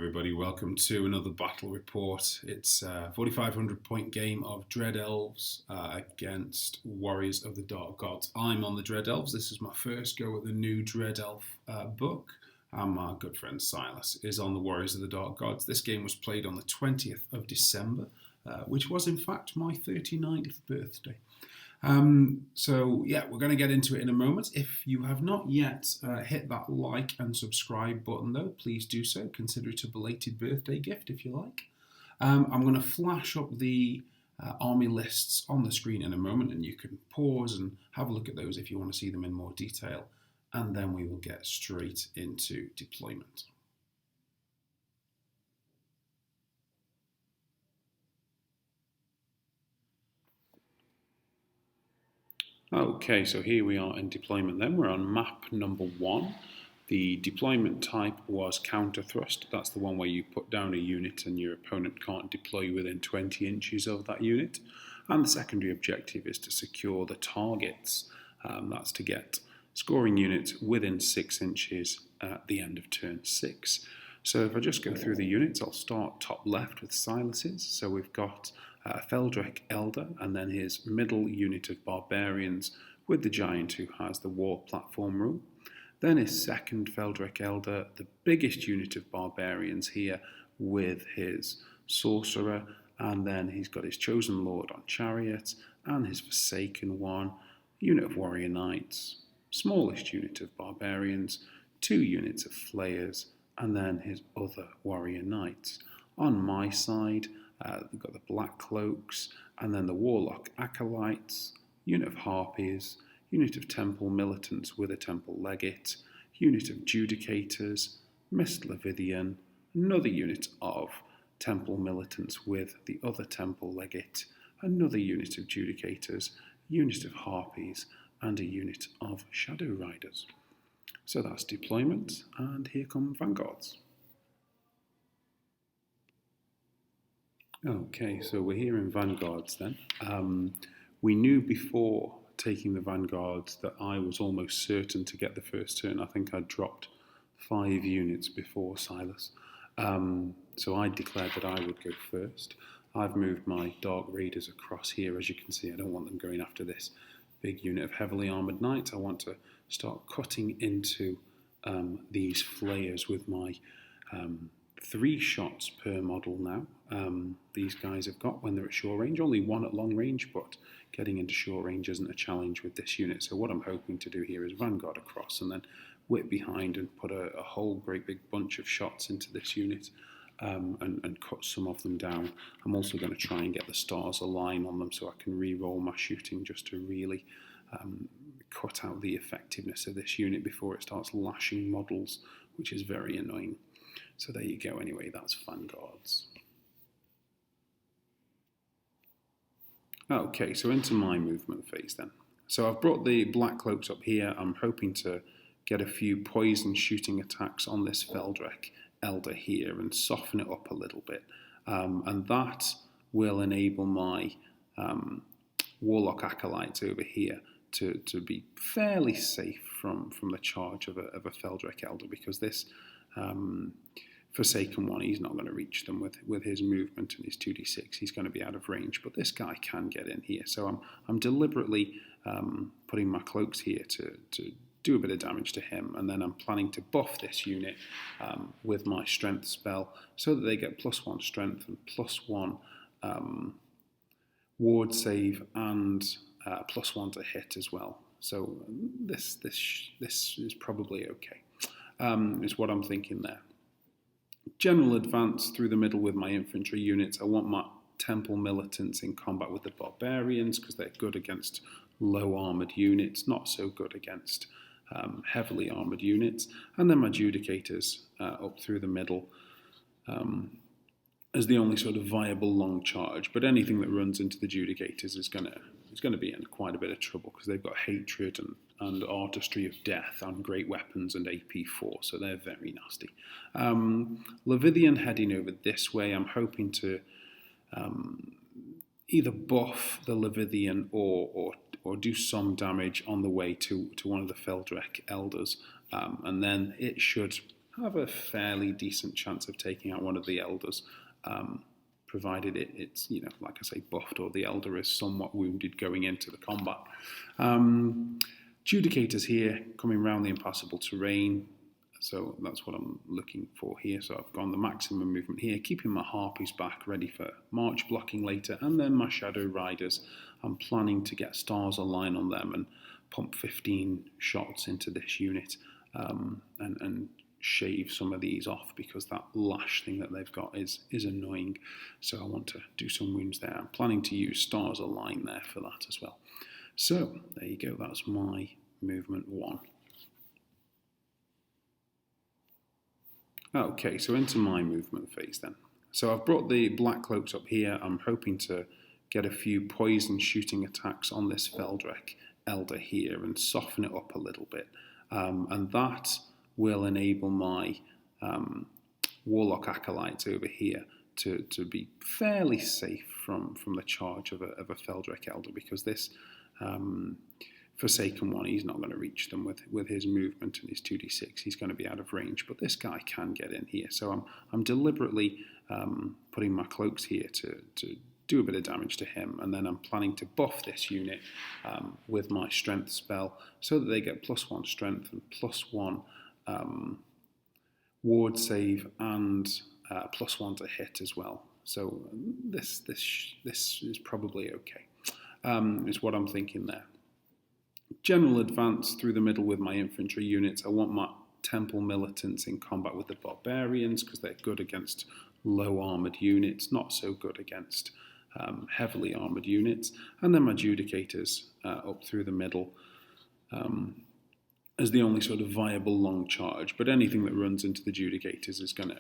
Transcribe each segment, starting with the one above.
everybody, welcome to another battle report. It's a 4,500 point game of Dread Elves against Warriors of the Dark Gods. I'm on the Dread Elves. This is my first go at the new Dread Elf book, and my good friend Silas is on the Warriors of the Dark Gods. This game was played on the 20th of December, which was in fact my 39th birthday. We're going to get into it in a moment. If you have not yet hit that like and subscribe button though, please do so. Consider it a belated birthday gift if you like. I'm going to flash up the army lists on the screen in a moment, and you can pause and have a look at those if you want to see them in more detail, and then we will get straight into deployment. Okay, so here we are in deployment then. We're on map number 1. The deployment type was counter thrust. That's the one where you put down a unit and your opponent can't deploy within 20 inches of that unit. And the secondary objective is to secure the targets. That's to get scoring units within 6 inches at the end of turn 6. So if I just go through the units, I'll start top left with Silas's. So we've got Feldrek Elder, and then his middle unit of barbarians with the giant who has the war platform rule. Then his second Feldrek Elder, the biggest unit of barbarians here with his sorcerer, and then he's got his chosen lord on chariot and his forsaken one, unit of warrior knights, smallest unit of barbarians, 2 units of flayers, and then his other warrior knights. On my side, we've got the Black Cloaks, and then the Warlock Acolytes, unit of Harpies, unit of Temple Militants with a Temple Legate, unit of Judicators, Mist Leviathan, another unit of Temple Militants with the other Temple Legate, another unit of Judicators, unit of Harpies, and a unit of Shadow Riders. So that's deployment, and here come Vanguards. Okay, so we're here in Vanguards then. We knew before taking the Vanguards that I was almost certain to get the first turn. I think I dropped 5 units before Silas. So I declared that I would go first. I've moved my Dark Raiders across here, as you can see. I don't want them going after this big unit of heavily armoured knights. I want to start cutting into these flayers with my 3 shots per model now. These guys have got when they're at short range, only 1 at long range, but getting into short range isn't a challenge with this unit. So what I'm hoping to do here is Vanguard across and then whip behind and put a whole great big bunch of shots into this unit and cut some of them down. I'm also going to try and get the stars align on them so I can re-roll my shooting just to really cut out the effectiveness of this unit before it starts lashing models, which is very annoying. So there you go anyway, that's Vanguards. Okay, so into my movement phase then. So I've brought the Black Cloaks up here. I'm hoping to get a few poison shooting attacks on this Feldrek Elder here and soften it up a little bit. And that will enable my Warlock Acolytes over here to be fairly safe from the charge of a Feldrek Elder, because this Forsaken one, he's not going to reach them with his movement and his 2d6. He's going to be out of range, but this guy can get in here. So I'm deliberately putting my cloaks here to do a bit of damage to him, and then I'm planning to buff this unit with my strength spell so that they get +1 strength and +1 ward save and +1 to hit as well. So this is probably okay. Is what I'm thinking there. General advance through the middle with my infantry units. I want my Temple Militants in combat with the Barbarians because they're good against low armoured units, not so good against heavily armoured units. And then my Judicators up through the middle as the only sort of viable long charge. But anything that runs into the Judicators is going to be in quite a bit of trouble because they've got hatred and artistry of death and great weapons and AP4, so they're very nasty. Leviathan heading over this way. I'm hoping to either buff the Leviathan or do some damage on the way to one of the Feldrek Elders, and then it should have a fairly decent chance of taking out one of the elders, provided it's, like I say, buffed or the elder is somewhat wounded going into the combat. Judicators here coming around the impassable terrain, so that's what I'm looking for here. So I've gone the maximum movement here, keeping my harpies back ready for march blocking later, and then my shadow riders, I'm planning to get stars align on them and pump 15 shots into this unit, and shave some of these off because that lash thing that they've got is annoying. So I want to do some wounds there. I'm planning to use stars align there for that as well. So there you go, that's my movement 1. Okay, so into my movement phase then. So I've brought the black cloaks up here. I'm hoping to get a few poison shooting attacks on this Feldrek elder here and soften it up a little bit. And that will enable my warlock acolytes over here to be fairly safe from the charge of a Feldrek elder, because this Forsaken one, he's not going to reach them with his movement and his 2d6. He's going to be out of range, but this guy can get in here. So I'm deliberately putting my cloaks here to do a bit of damage to him, and then I'm planning to buff this unit with my strength spell so that they get +1 strength and +1 ward save and +1 to hit as well. So this is probably okay. Is what I'm thinking there. General advance through the middle with my infantry units. I want my temple militants in combat with the barbarians because they're good against low armoured units, not so good against heavily armoured units. And then my judicators up through the middle as the only sort of viable long charge. But anything that runs into the judicators is going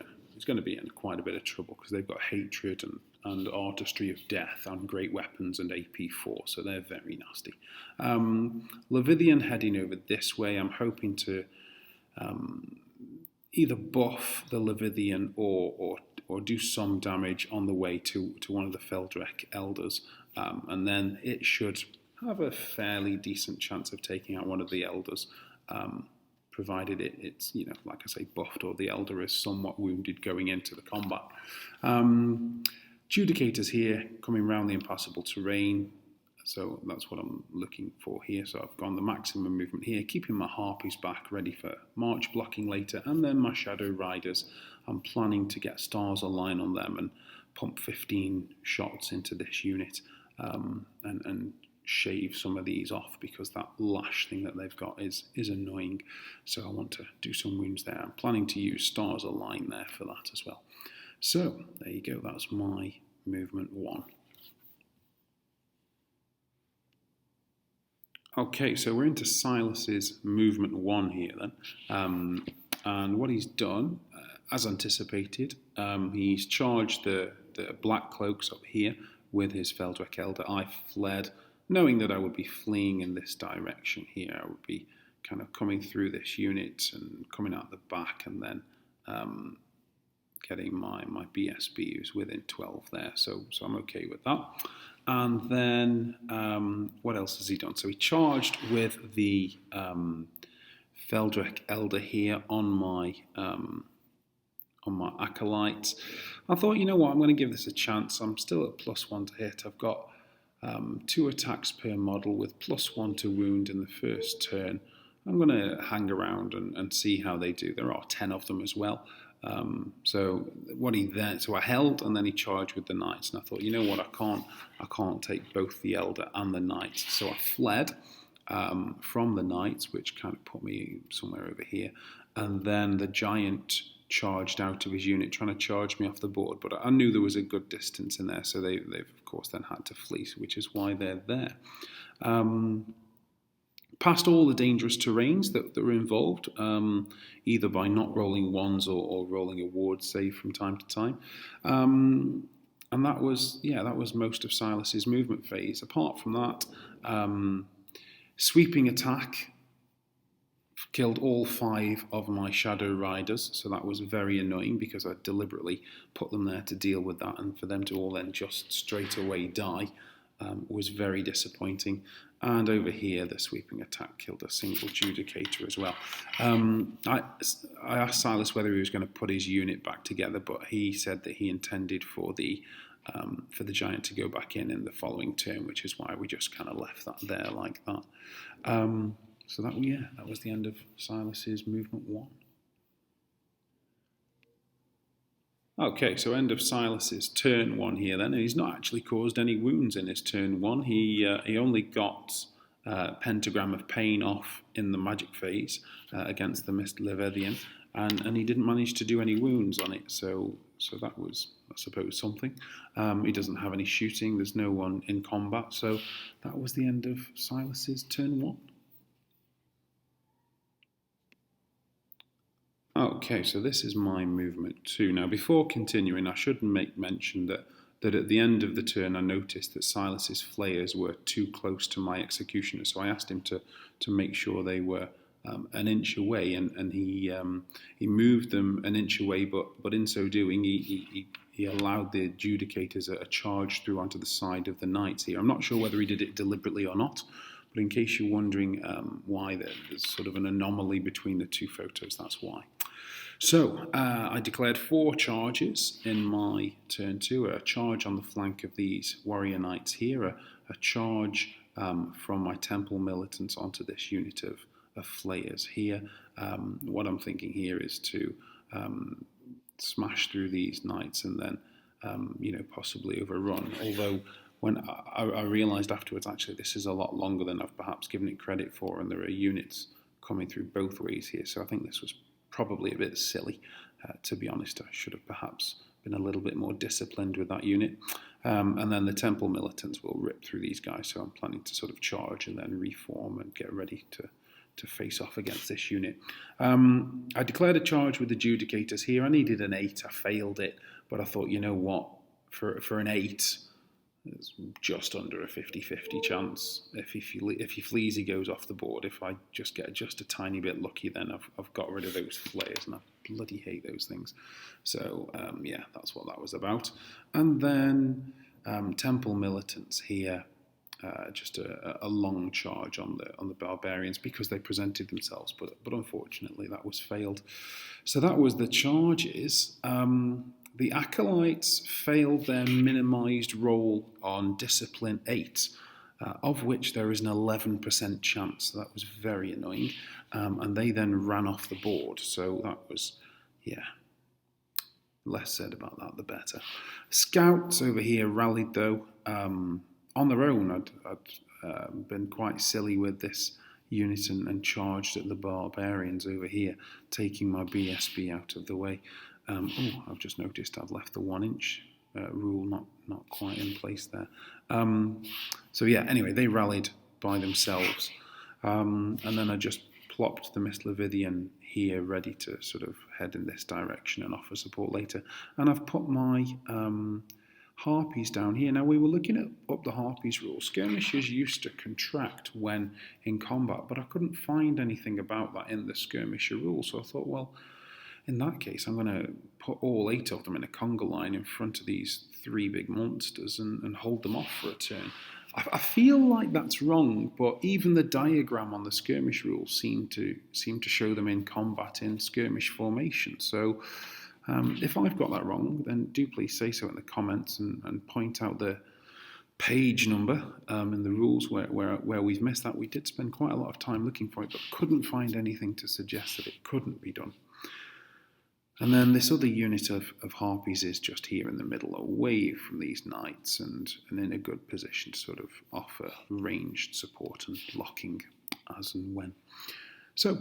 to be in quite a bit of trouble because they've got hatred and artistry of death and great weapons and AP4, so they're very nasty. Levithian heading over this way. I'm hoping to either buff the Levithian or do some damage on the way to one of the Feldrek elders, and then it should have a fairly decent chance of taking out one of the elders, provided it's, like I say, buffed or the elder is somewhat wounded going into the combat. Judicators here coming around the impassable terrain, so that's what I'm looking for here. So I've gone the maximum movement here, keeping my harpies back ready for march blocking later, and then my shadow riders, I'm planning to get stars align on them and pump 15 shots into this unit, and shave some of these off because that lash thing that they've got is annoying. So I want to do some wounds there. I'm planning to use stars align there for that as well. So there you go, that's my movement 1. Okay, so we're into Silas's movement 1 here then. And what he's done, as anticipated, he's charged the black cloaks up here with his Feldrek elder. I fled, knowing that I would be fleeing in this direction here. I would be kind of coming through this unit and coming out the back, and then getting my BSB who's within 12 there, so I'm okay with that. And then what else has he done? So he charged with the Feldrek elder here on my acolytes. I thought, you know what, I'm going to give this a chance. I'm still at +1 to hit. I've got 2 attacks per model with +1 to wound in the first turn. I'm going to hang around and see how they do. There are 10 of them as well. So I held, and then he charged with the knights, and I thought, you know what, I can't take both the elder and the knights. So I fled from the knights, which kind of put me somewhere over here, and then the giant charged out of his unit, trying to charge me off the board, but I knew there was a good distance in there, so they've of course then had to flee, which is why they're there. Past all the dangerous terrains that were involved, either by not rolling ones or rolling a ward save from time to time. And that was most of Silas's movement phase. Apart from that, sweeping attack killed all 5 of my shadow riders, so that was very annoying because I deliberately put them there to deal with that, and for them to all then just straight away die was very disappointing. And over here, the sweeping attack killed a single Judicator as well. I asked Silas whether he was going to put his unit back together, but he said that he intended for the giant to go back in the following turn, which is why we just kind of left that there like that. So that was the end of Silas's movement 1. Okay, so end of Silas's turn 1 here then, and he's not actually caused any wounds in his turn 1. He only got Pentagram of Pain off in the magic phase against the Mist Leviathan, and he didn't manage to do any wounds on it, so that was, I suppose, something. He doesn't have any shooting, there's no one in combat, so that was the end of Silas's turn 1. Okay, so this is my movement 2. Now, before continuing, I should make mention that at the end of the turn, I noticed that Silas's flayers were too close to my executioner, so I asked him to make sure they were an inch away, and he moved them an inch away, but in so doing, he allowed the Judicators a charge through onto the side of the knights here. I'm not sure whether he did it deliberately or not, but in case you're wondering why there's sort of an anomaly between the two photos, that's why. So I declared 4 charges in my turn 2, a charge on the flank of these warrior knights here, a charge from my temple militants onto this unit of flayers here. What I'm thinking here is to smash through these knights and then possibly overrun, although when I realised afterwards, actually, this is a lot longer than I've perhaps given it credit for, and there are units coming through both ways here, so I think this was probably a bit silly, to be honest. I should have perhaps been a little bit more disciplined with that unit. And then the temple militants will rip through these guys, so I'm planning to sort of charge and then reform and get ready to face off against this unit. I declared a charge with the Judicators here. I needed an 8, I failed it, but I thought, you know what, for an 8, it's just under a 50-50 chance. If he flees, he goes off the board. If I just get just a tiny bit lucky, then I've got rid of those flayers, and I bloody hate those things. So yeah, that's what that was about. And then temple militants here, just a long charge on the barbarians because they presented themselves, but unfortunately that was failed. So that was the charges. The Acolytes failed their minimised roll on Discipline 8, of which there is an 11% chance. So that was very annoying. And they then ran off the board. So that was, yeah, less said about that, the better. Scouts over here rallied, though, on their own. I'd been quite silly with this unit and charged at the barbarians over here, taking my BSB out of the way. I've just noticed I've left the 1 inch rule not quite in place there. So yeah, anyway, they rallied by themselves. And then I just plopped the Mist Leviathan here ready to sort of head in this direction and offer support later. And I've put my Harpies down here. Now, we were looking up the Harpies rule. Skirmishers used to contract when in combat, but I couldn't find anything about that in the skirmisher rule. So I thought, well, in that case, I'm going to put all 8 of them in a conga line in front of these 3 big monsters and hold them off for a turn. I feel like that's wrong, but even the diagram on the skirmish rules seem to show them in combat in skirmish formation. So if I've got that wrong, then do please say so in the comments and point out the page number in the rules where we've missed that. We did spend quite a lot of time looking for it, but couldn't find anything to suggest that it couldn't be done. And then this other unit of Harpies is just here in the middle, away from these knights and in a good position to sort of offer ranged support and blocking as and when. So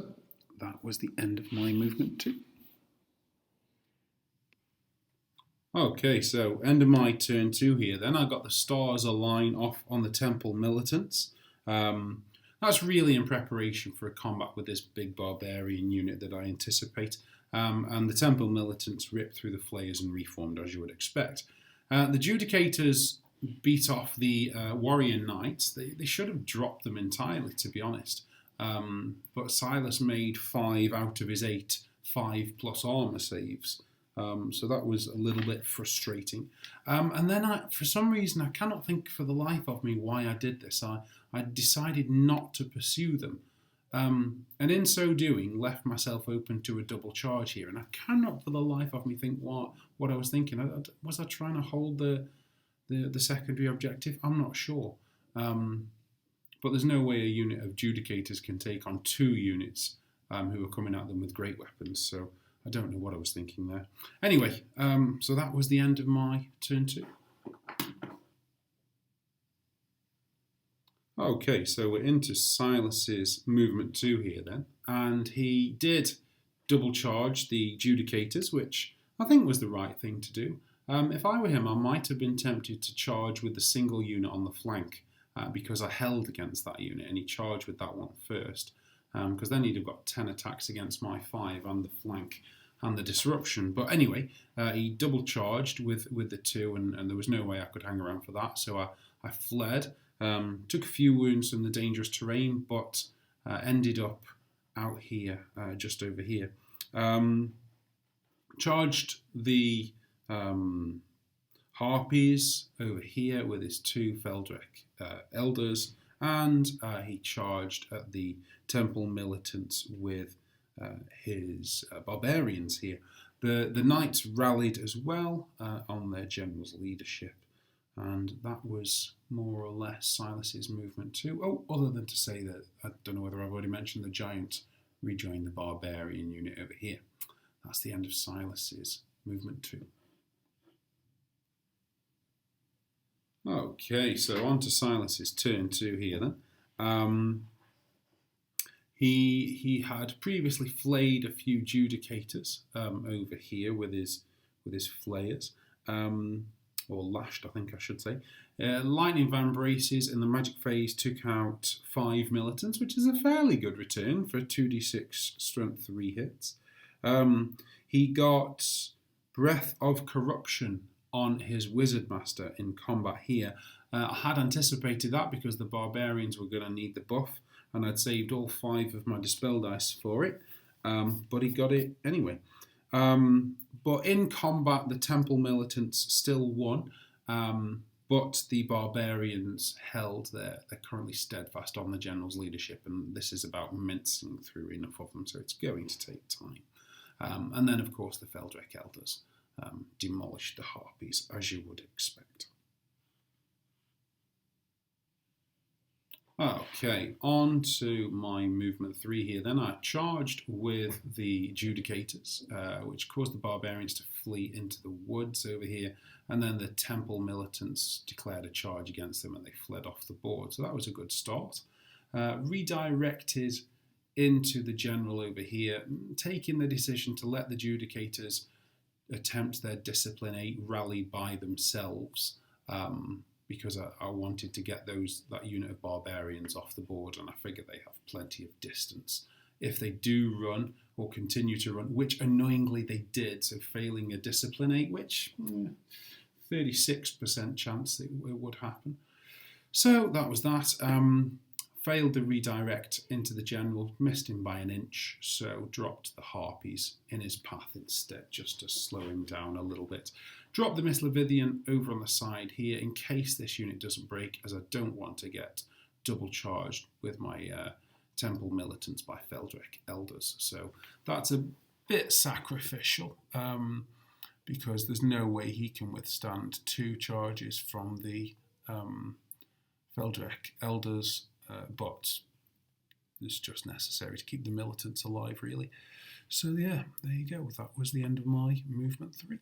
that was the end of my movement 2. Okay, so end of my turn 2 here. Then I got the stars align off on the temple militants. That's really in preparation for a combat with this big barbarian unit that I anticipate. And the temple militants ripped through the flayers and reformed, as you would expect. The Judicators beat off the warrior knights. They should have dropped them entirely, to be honest. But Silas made 5 out of his 8 5+ armor saves. So that was a little bit frustrating. And then for some reason, I cannot think for the life of me why I did this. I decided not to pursue them. And in so doing, left myself open to a double charge here. And I cannot for the life of me think what I was thinking. Was I trying to hold the secondary objective? I'm not sure. But there's no way a unit of Judicators can take on 2 units who are coming at them with great weapons. So I don't know what I was thinking there. Anyway, so that was the end of my turn 2. Okay, so we're into Silas's movement 2 here then. And he did double charge the Judicators, which I think was the right thing to do. If I were him, I might have been tempted to charge with the single unit on the flank because I held against that unit, and he charged with that one first. Because then he'd have got 10 attacks against my 5 and the flank and the disruption. But anyway, he double charged with the 2, and there was no way I could hang around for that. So I fled, took a few wounds from the dangerous terrain, but ended up out here, just over here. Charged the Harpies over here with his 2 Feldrek Elders, and he charged at the Temple Militants with his Barbarians here. The Knights rallied as well on their general's leadership, and that was more or less Silas's movement too. Oh, other than to say that, I don't know whether I've already mentioned, the Giant rejoined the Barbarian unit over here. That's the end of Silas's movement 2. Okay, so on to Silas's turn 2 here then. He had previously flayed a few Judicators over here with his flayers, or lashed, I think I should say. Lightning Van Braces in the magic phase took out 5 militants, which is a fairly good return for 2d6 strength 3 hits. He got Breath of Corruption on his Wizard Master in combat here. I had anticipated that because the Barbarians were going to need the buff, and I'd saved all 5 of my Dispel dice for it, but he got it anyway. But in combat, the Temple Militants still won, but the Barbarians held they're currently steadfast on the General's leadership, and this is about mincing through enough of them, so it's going to take time. And then, of course, the Feldrek Elders demolished the Harpies, as you would expect. Okay, on to my movement 3 here. Then I charged with the Judicators, which caused the Barbarians to flee into the woods over here, and then the Temple Militants declared a charge against them and they fled off the board. So that was a good start. Redirected into the General over here, taking the decision to let the Judicators attempt their Discipline 8 rally by themselves, because I wanted to get that unit of Barbarians off the board, and I figured they have plenty of distance. If they do run or continue to run, which annoyingly they did, so failing a Discipline 8, which 36% chance it would happen. So that was that. Failed the redirect into the General, missed him by an inch, so dropped the Harpies in his path instead, just to slow him down a little bit. Dropped the Mislevidian over on the side here in case this unit doesn't break, as I don't want to get double charged with my Temple Militants by Feldrek Elders. So that's a bit sacrificial, because there's no way he can withstand 2 charges from the Feldrek Elders, but it's just necessary to keep the militants alive, really. So yeah, there you go. That was the end of my movement 3.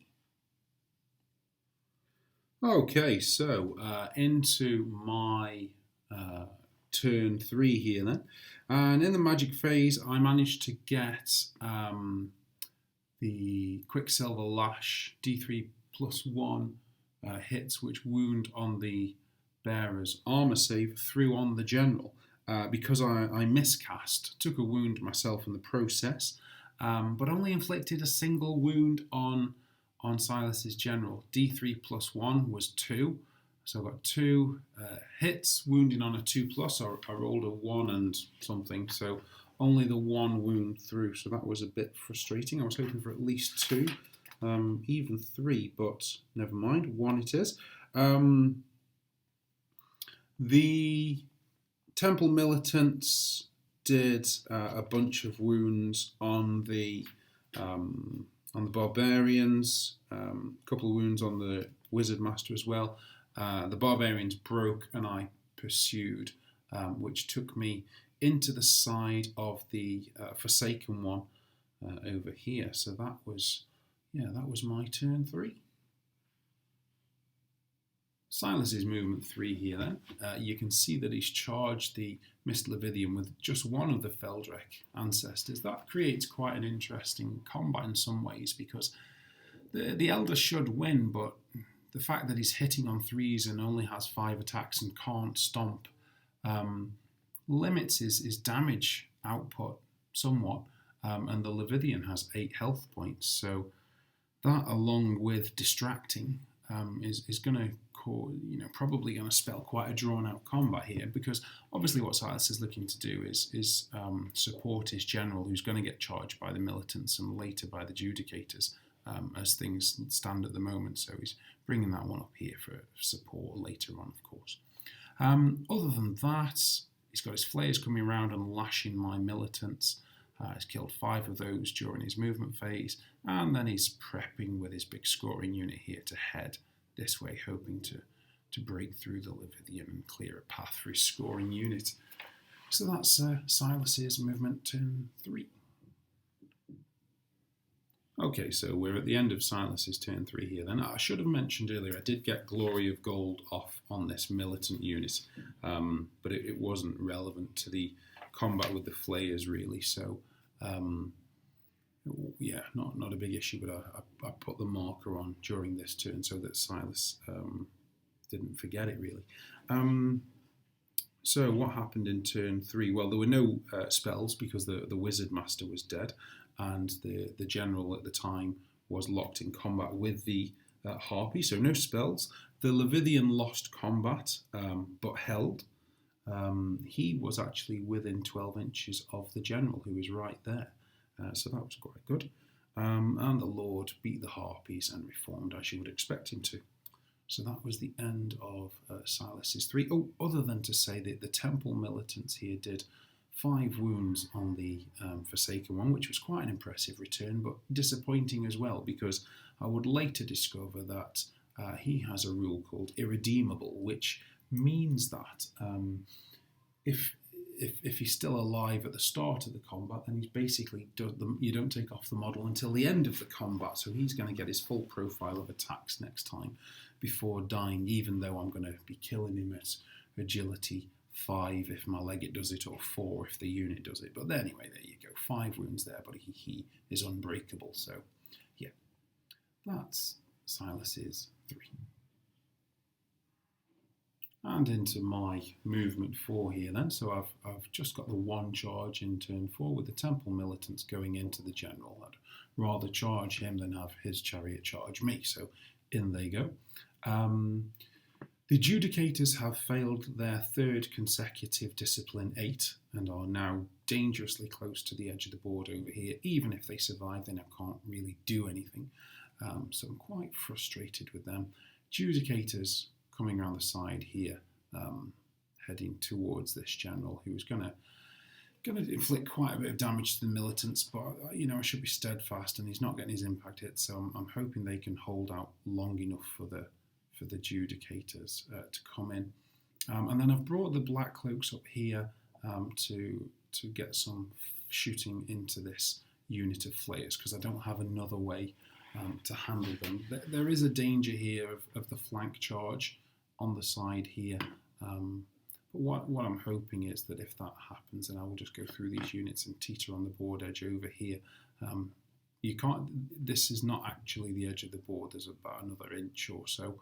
Okay, so into my turn 3 here then. And in the magic phase, I managed to get the Quicksilver Lash D3 +1 hits, which wound on the bearer's armor save through on the General, because I miscast, took a wound myself in the process, but only inflicted a single wound on Silas's General. D3 +1 was 2, so I got 2 hits, wounding on a 2+. I rolled a 1 and something, so only the 1 wound through, so that was a bit frustrating. I was hoping for at least 2, even 3, but never mind, 1 it is. The Temple militants did a bunch of wounds on the barbarians, a couple of wounds on the wizard master as well. The barbarians broke and I pursued, which took me into the side of the Forsaken one over here. So that was my turn 3. Silas's movement 3 here then. You can see that he's charged the Mist Leviathan with just one of the Feldrek ancestors. That creates quite an interesting combat in some ways, because the Elder should win, but the fact that he's hitting on 3s and only has 5 attacks and can't stomp limits his damage output somewhat, and the Leviathan has 8 health points, so that, along with distracting, is going to probably going to spell quite a drawn-out combat here, because obviously what Silas is looking to do is support his general, who's going to get charged by the militants and later by the Judicators, as things stand at the moment. So he's bringing that one up here for support later on, of course. Other than that, he's got his flayers coming around and lashing my militants. He's killed 5 of those during his movement phase, and then he's prepping with his big scoring unit here to head this way, hoping to break through the Leviathan and clear a path for his scoring unit. So that's Silas's movement turn 3. Okay, so we're at the end of Silas's turn 3 here then. I should have mentioned earlier, I did get Glory of Gold off on this militant unit, but it wasn't relevant to the combat with the flayers really, so yeah, not a big issue, but I put the marker on during this turn so that Silas didn't forget it really. So what happened in turn 3? Well, there were no spells because the Wizard Master was dead, and the general at the time was locked in combat with the Harpy, so no spells. The Leviathan lost combat, but held. He was actually within 12 inches of the general, who was right there. So that was quite good. And the Lord beat the Harpies and reformed, as you would expect him to. So that was the end of Silas's 3. Oh, other than to say that the Temple militants here did 5 wounds on the Forsaken one, which was quite an impressive return, but disappointing as well, because I would later discover that he has a rule called Irredeemable, which means that if he's still alive at the start of the combat, then he's basically you don't take off the model until the end of the combat, so he's going to get his full profile of attacks next time before dying, even though I'm going to be killing him at agility 5 if my legate does it, or 4 if the unit does it. But anyway, there you go, 5 wounds there, but he is unbreakable. So yeah, that's Silas's 3. And into my movement 4 here then. So I've just got the 1 charge in turn 4 with the Temple militants going into the general. I'd rather charge him than have his chariot charge me. So in they go. The Judicators have failed their 3rd consecutive Discipline 8 and are now dangerously close to the edge of the board over here. Even if they survive, they now can't really do anything. So I'm quite frustrated with them. Judicators coming around the side here, heading towards this general, who's going to inflict quite a bit of damage to the militants, but I should be steadfast, and he's not getting his impact hit, so I'm hoping they can hold out long enough for the Judicators to come in. And then I've brought the Black Cloaks up here to get some shooting into this unit of flayers, because I don't have another way to handle them. There is a danger here of the flank charge on the side here, but what I'm hoping is that if that happens, then I will just go through these units and teeter on the board edge over here. This is not actually the edge of the board, there's about another inch or so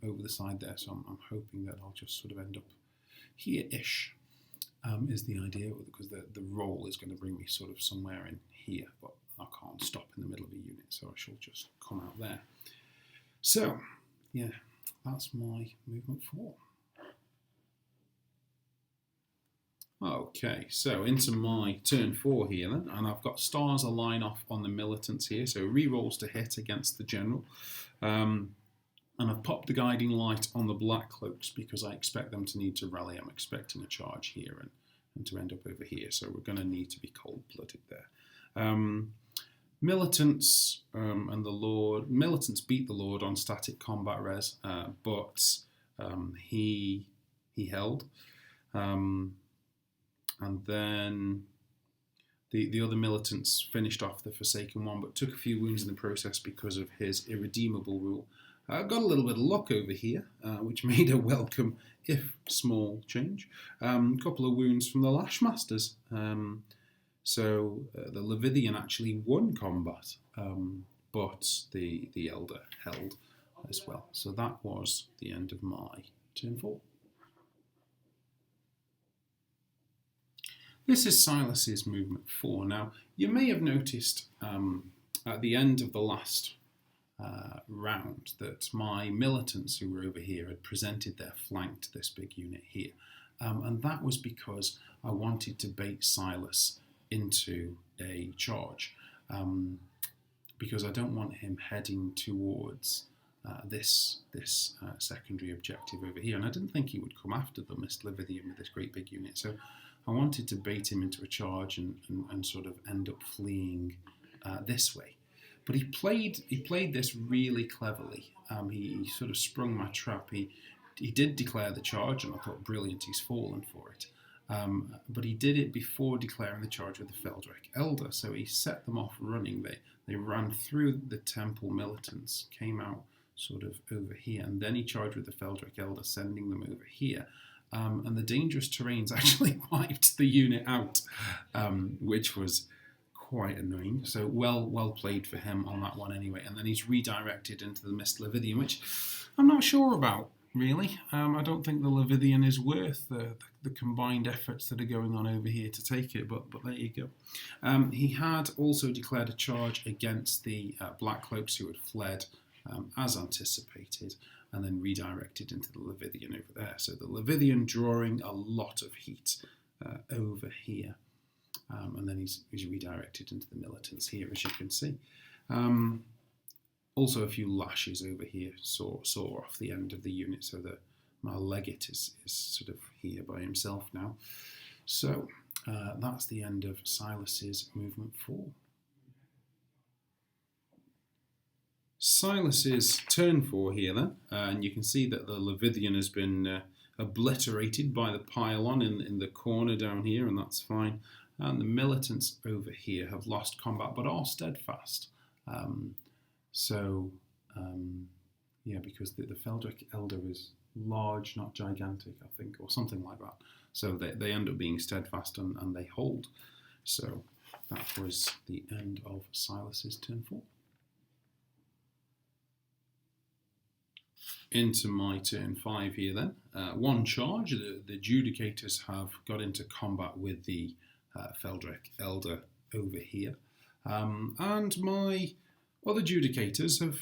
over the side there, so I'm hoping that I'll just sort of end up here-ish, is the idea, because the roll is going to bring me sort of somewhere in here, but I can't stop in the middle of a unit, so I shall just come out there. So, yeah, that's my movement 4. Okay, so into my turn 4 here then, and I've got stars align off on the militants here, so re-rolls to hit against the general. And I've popped the guiding light on the black cloaks because I expect them to need to rally. I'm expecting a charge here and to end up over here, so we're going to need to be cold-blooded there. Militants and the Lord. Militants beat the Lord on static combat res, but he held. And then the other militants finished off the Forsaken one, but took a few wounds in the process because of his irredeemable rule. Got a little bit of luck over here, which made a welcome, if small, change. A couple of wounds from the Lashmasters. So the Leviathan actually won combat, but the Elder held as well. So that was the end of my turn 4. This is Silas's movement 4. Now, you may have noticed at the end of the last round that my militants who were over here had presented their flank to this big unit here. And that was because I wanted to bait Silas into a charge, because I don't want him heading towards this secondary objective over here. And I didn't think he would come after the Mist Lividian with this great big unit. So I wanted to bait him into a charge and sort of end up fleeing this way. But he played this really cleverly. He sort of sprung my trap. He did declare the charge, and I thought, brilliant, he's fallen for it. But he did it before declaring the charge with the Feldrek Elder. So he set them off running. They ran through the temple militants, came out sort of over here, and then he charged with the Feldrek Elder, sending them over here. And the dangerous terrains actually wiped the unit out, which was quite annoying. So well played for him on that one anyway. And then he's redirected into the Mist Leviathan, which I'm not sure about, really. I don't think the Leviathan is worth the combined efforts that are going on over here to take it, but there you go. He had also declared a charge against the Black Cloaks who had fled as anticipated, and then redirected into the Leviathan over there. So the Leviathan drawing a lot of heat over here. And then he's redirected into the militants here, as you can see. Also a few lashes over here saw off the end of the unit, so that my legate is sort of here by himself now. So that's the end of Silas's movement 4. Silas's turn 4 here then, and you can see that the Leviathan has been obliterated by the pylon in the corner down here, and that's fine. And the militants over here have lost combat but are steadfast. Yeah, because the Feldrek Elder is large, not gigantic, I think, or something like that. So they end up being steadfast and they hold. So that was the end of Silas's turn 4. Into my turn 5 here then. One charge. The Judicators have got into combat with the Feldrek Elder over here. And my other Judicators have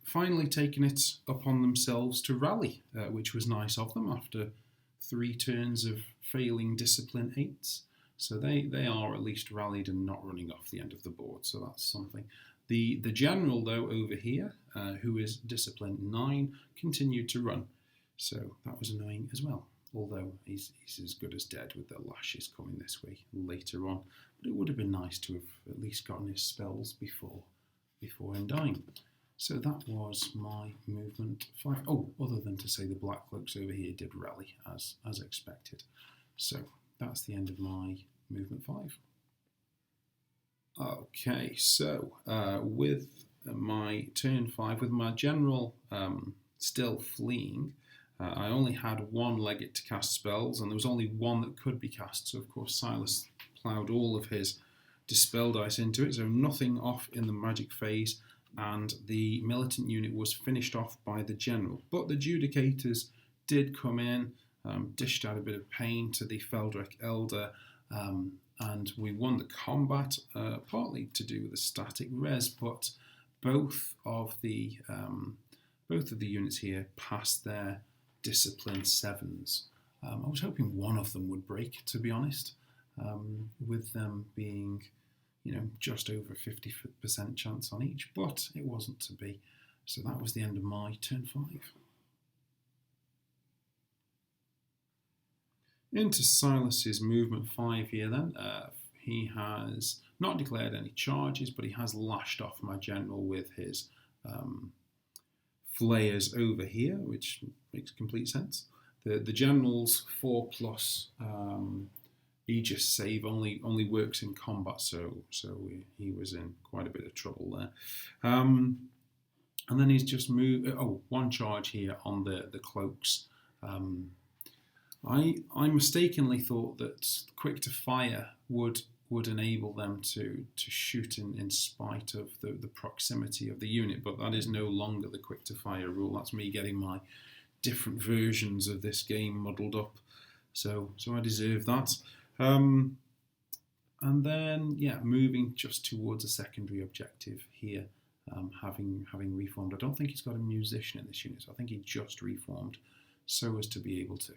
finally taken it upon themselves to rally, which was nice of them after 3 turns of failing discipline 8s. So they are at least rallied and not running off the end of the board, so that's something. The general, though, over here, who is discipline 9, continued to run. So that was annoying as well, although he's as good as dead with the lashes coming this way later on. But it would have been nice to have at least gotten his spells before him dying. So that was my movement 5. Oh, other than to say the Black Cloaks over here did rally as expected. So that's the end of my movement 5. Okay, so with my turn 5, with my general still fleeing, I only had 1 legate to cast spells, and there was only 1 that could be cast. So of course Silas ploughed all of his dispel dice into it, so nothing off in the magic phase, and the militant unit was finished off by the general. But the Judicators did come in, dished out a bit of pain to the Feldrek Elder, and we won the combat, partly to do with the static res, but both of the units here passed their discipline 7s, I was hoping one of them would break, to be honest, with them being, just over 50% chance on each, but it wasn't to be. So that was the end of my turn 5. Into Silas's movement 5 here then. He has not declared any charges, but he has lashed off my general with his flayers over here, which makes complete sense. The general's 4+ Aegis save only works in combat, so he was in quite a bit of trouble there. And then he's just moved. One charge here on the cloaks. I mistakenly thought that quick to fire would enable them to shoot in spite of the proximity of the unit, but that is no longer the quick to fire rule. That's me getting my different versions of this game muddled up. So I deserve that. And then moving just towards a secondary objective here, having reformed. I don't think he's got a musician in this unit, so I think he just reformed so as to be able to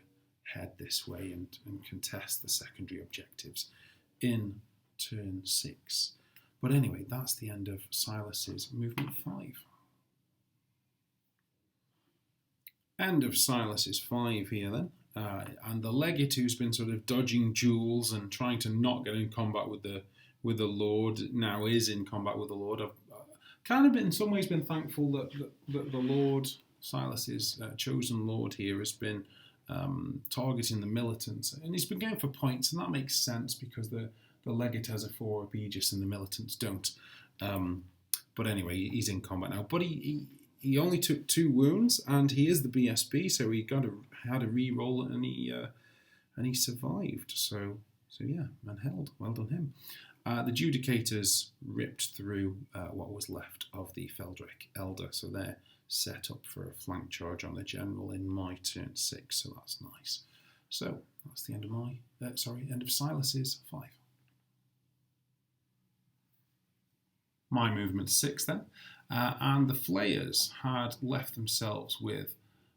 head this way and contest the secondary objectives in turn 6. But anyway, that's the end of Silas's movement 5. End of Silas's 5 here then. And the legate who's been sort of dodging duels and trying to not get in combat with the Lord now is in combat with the Lord. I've kind of in some ways been thankful that the Lord, Silas's chosen Lord here, has been targeting the militants, and he's been going for points, and that makes sense because the legate has a 4 Aegis and the militants don't. But anyway, he's in combat now. But he only took 2 wounds, and he is the BSB, so he had a re-roll, and he survived. So yeah, man held. Well done him. The Judicators ripped through what was left of the Feldrich Elder, so they're set up for a flank charge on the general in my turn 6, so that's nice. So that's the end of end of Silas's 5. My movement 6 then, and the Flayers had left themselves with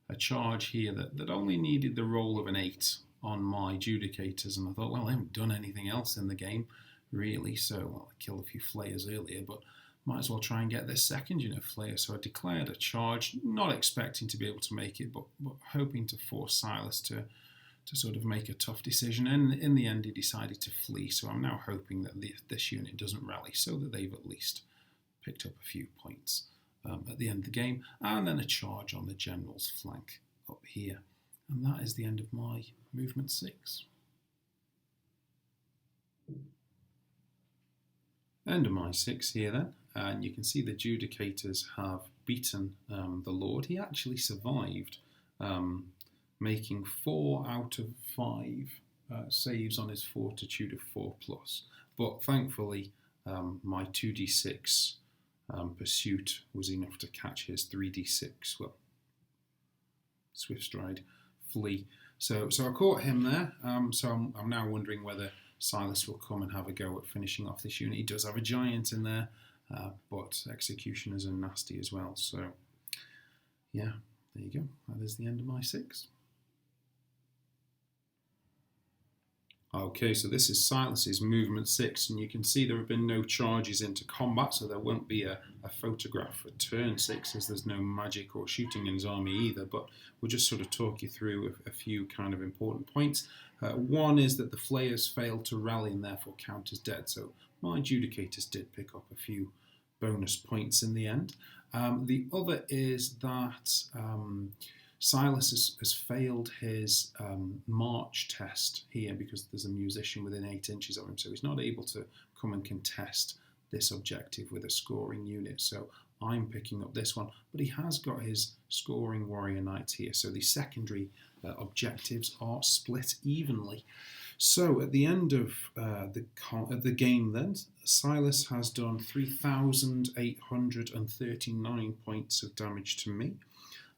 a charge here that only needed the roll of an 8 on my Judicators, and I thought, well, I haven't done anything else in the game really, so I killed a few Flayers earlier, but might as well try and get this second unit Flayer. So I declared a charge, not expecting to be able to make it, but hoping to force Silas to sort of make a tough decision. And in the end, he decided to flee. So I'm now hoping that this unit doesn't rally, so that they've at least picked up a few points at the end of the game. And then a charge on the general's flank up here. And that is the end of my movement 6. End of my 6 here then. And you can see the Judicators have beaten the Lord. He actually survived, making 4 out of 5 saves on his fortitude of 4+. But thankfully, my 2d6 pursuit was enough to catch his 3d6, swift stride, flee. So I caught him there. So I'm now wondering whether Silas will come and have a go at finishing off this unit. He does have a giant in there, but executioners are nasty as well. So, yeah, there you go. That is the end of my 6. Okay, so this is Silas's movement 6, and you can see there have been no charges into combat, so there won't be a photograph for turn 6, as there's no magic or shooting in his army either, but we'll just sort of talk you through a few kind of important points. One is that the Flayers failed to rally and therefore count as dead, so my Judicators did pick up a few bonus points in the end. The other is that Silas has failed his march test here because there's a musician within 8 inches of him, so he's not able to come and contest this objective with a scoring unit. So I'm picking up this one, but he has got his scoring warrior knights here, so the secondary objectives are split evenly. So at the end of the game then, Silas has done 3,839 points of damage to me.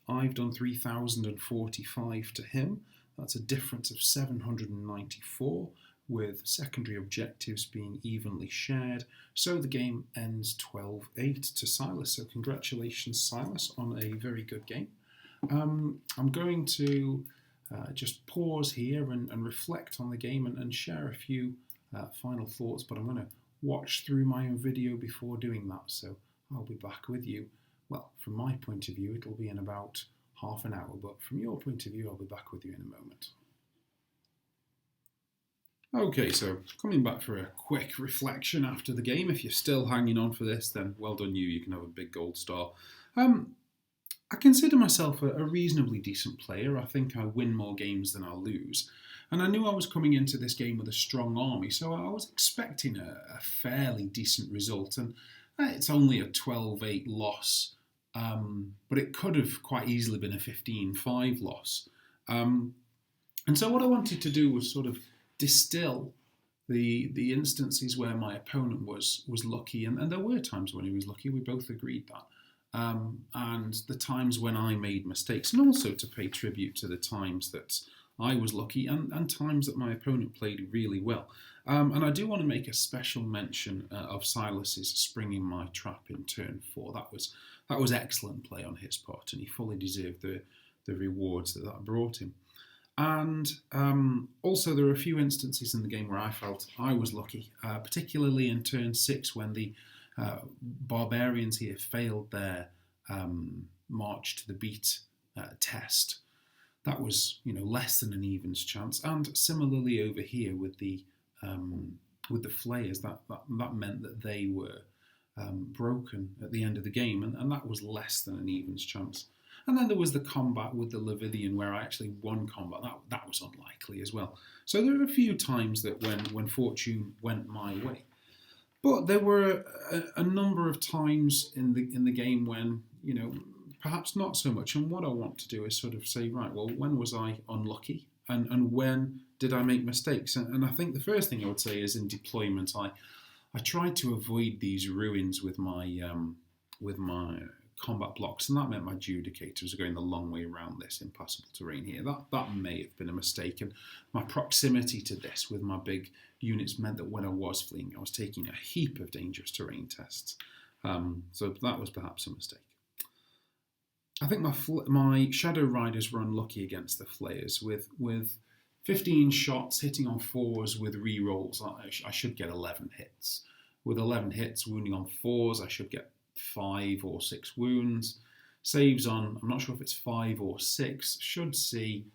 I've done 3,045 to him. That's a difference of 794, with secondary objectives being evenly shared. So the game ends 12-8 to Silas. So congratulations, Silas, on a very good game. I'm going to just pause here and reflect on the game and share a few final thoughts, but I'm going to watch through my own video before doing that, so I'll be back with you. Well, from my point of view, it'll be in about half an hour, but from your point of view, I'll be back with you in a moment. Okay, so coming back for a quick reflection after the game. If you're still hanging on for this, then well done you. You can have a big gold star. I consider myself a reasonably decent player. I think I win more games than I lose. And I knew I was coming into this game with a strong army, so I was expecting a fairly decent result. And it's only a 12-8 loss, but it could have quite easily been a 15-5 loss. And so what I wanted to do was sort of distill the instances where my opponent was lucky, and there were times when he was lucky. We both agreed that. And the times when I made mistakes, and also to pay tribute to the times that I was lucky and times that my opponent played really well. And I do want to make a special mention of Silas's springing my trap in turn 4. That was excellent play on his part, and he fully deserved the rewards that brought him. And also there are a few instances in the game where I felt I was lucky, particularly in turn 6 when the barbarians here failed their march to the beat test. That was, less than an evens chance. And similarly over here with the flayers, that meant that they were broken at the end of the game, and that was less than an evens chance. And then there was the combat with the Leviathan where I actually won combat. That was unlikely as well. So there are a few times that when fortune went my way. But there were a number of times in the game when, perhaps not so much. And what I want to do is sort of say, right, well, when was I unlucky? And when did I make mistakes? And I think the first thing I would say is in deployment, I tried to avoid these ruins with my combat blocks, and that meant my judicators are going the long way around this impassable terrain here. That may have been a mistake, and my proximity to this with my big units meant that when I was fleeing, I was taking a heap of dangerous terrain tests. So that was perhaps a mistake. I think my Shadow Riders were unlucky against the Flayers with 15 shots hitting on 4s with rerolls. I should get 11 hits. With 11 hits wounding on 4s, I should get 5 or 6 wounds. Saves on, I'm not sure if it's 5 or 6, should see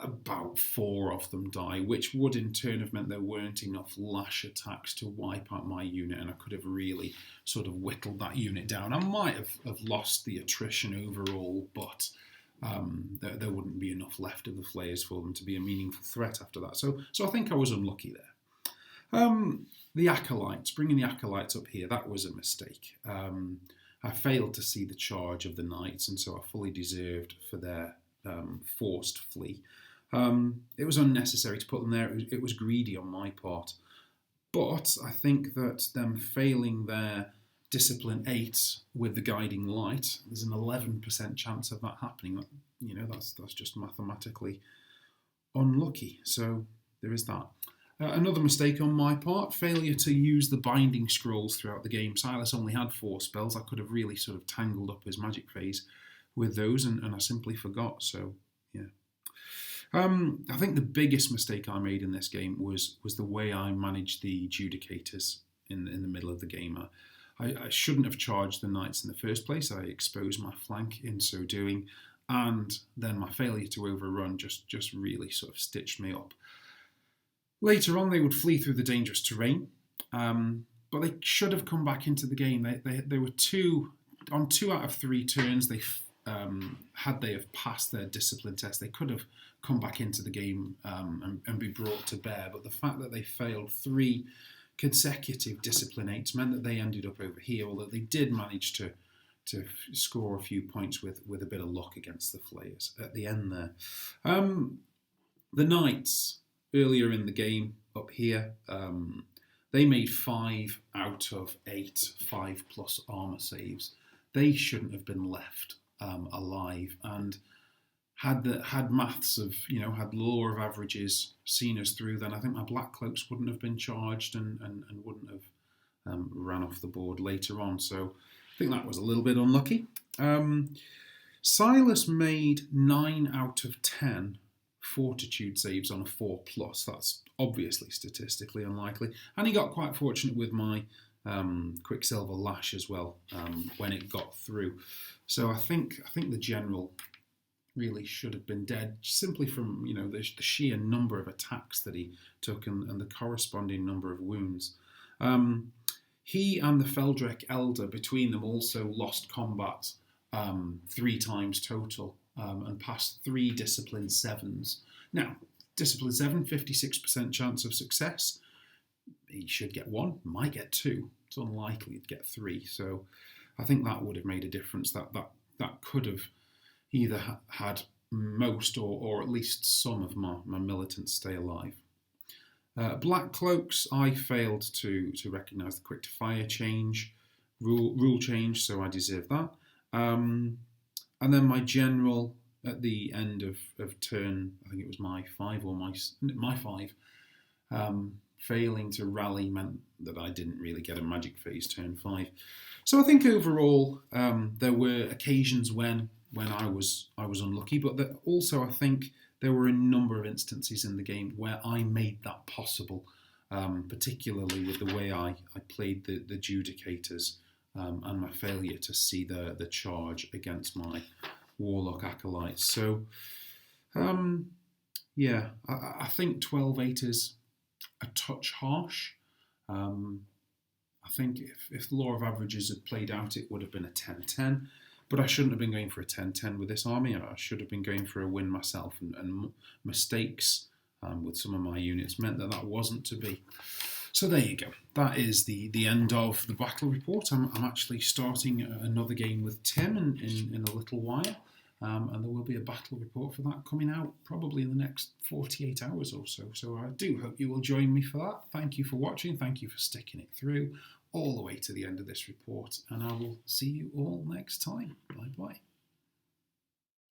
about 4 of them die, which would in turn have meant there weren't enough lash attacks to wipe out my unit, and I could have really sort of whittled that unit down. I might have lost the attrition overall, but there wouldn't be enough left of the Flayers for them to be a meaningful threat after that. So I think I was unlucky there. The Acolytes, bringing the Acolytes up here, that was a mistake. I failed to see the charge of the Knights, and so I fully deserved for their forced flee. It was unnecessary to put them there. It was greedy on my part. But I think that them failing their Discipline 8 with the Guiding Light, there's an 11% chance of that happening. That's just mathematically unlucky. So there is that. Another mistake on my part, failure to use the binding scrolls throughout the game. Silas only had 4 spells. I could have really sort of tangled up his magic phase with those, and I simply forgot. So, yeah. I think the biggest mistake I made in this game was the way I managed the Judicators in the middle of the game. I shouldn't have charged the Knights in the first place. I exposed my flank in so doing, and then my failure to overrun just really sort of stitched me up. Later on, they would flee through the dangerous terrain, but they should have come back into the game. They were on 2 out of 3 turns. Had they have passed their discipline test, they could have come back into the game and be brought to bear. But the fact that they failed 3 consecutive discipline 8s meant that they ended up over here, although they did manage to score a few points with a bit of luck against the Flayers at the end there. The Knights, earlier in the game up here, they made 5 out of 8 5+ armour saves. They shouldn't have been left alive, and had maths of, had law of averages seen us through, then I think my Black Cloaks wouldn't have been charged and wouldn't have ran off the board later on. So I think that was a little bit unlucky. Silas made 9 out of 10 fortitude saves on a 4+. That's obviously statistically unlikely. And he got quite fortunate with my Quicksilver Lash as well when it got through. So I think the general really should have been dead, simply from the sheer number of attacks that he took and the corresponding number of wounds. He and the Feldrek Elder, between them, also lost combat 3 times total and passed 3 Discipline 7s. Now, Discipline 7, 56% chance of success. He should get 1, might get 2. It's unlikely to get 3. So I think that would have made a difference. That could have either had most or at least some of my militants stay alive. Black Cloaks, I failed to recognise the quick to fire change, rule change, so I deserve that. And then my general at the end of turn, I think it was my 5 or my 5, failing to rally meant that I didn't really get a magic phase turn 5. So I think overall there were occasions when I was unlucky, but that also I think there were a number of instances in the game where I made that possible, particularly with the way I played the Judicators and my failure to see the charge against my Warlock Acolytes. So, yeah, I think 12-8 is a touch harsh. I think if the law of averages had played out, it would have been a 10-10. But I shouldn't have been going for a 10-10 with this army. I should have been going for a win myself, and mistakes with some of my units meant that wasn't to be. So there you go. That is the end of the battle report. I'm actually starting another game with Tim in a little while, and there will be a battle report for that coming out probably in the next 48 hours or so. So I do hope you will join me for that. Thank you for watching. Thank you for sticking it through all the way to the end of this report, and I will see you all next time. Bye bye.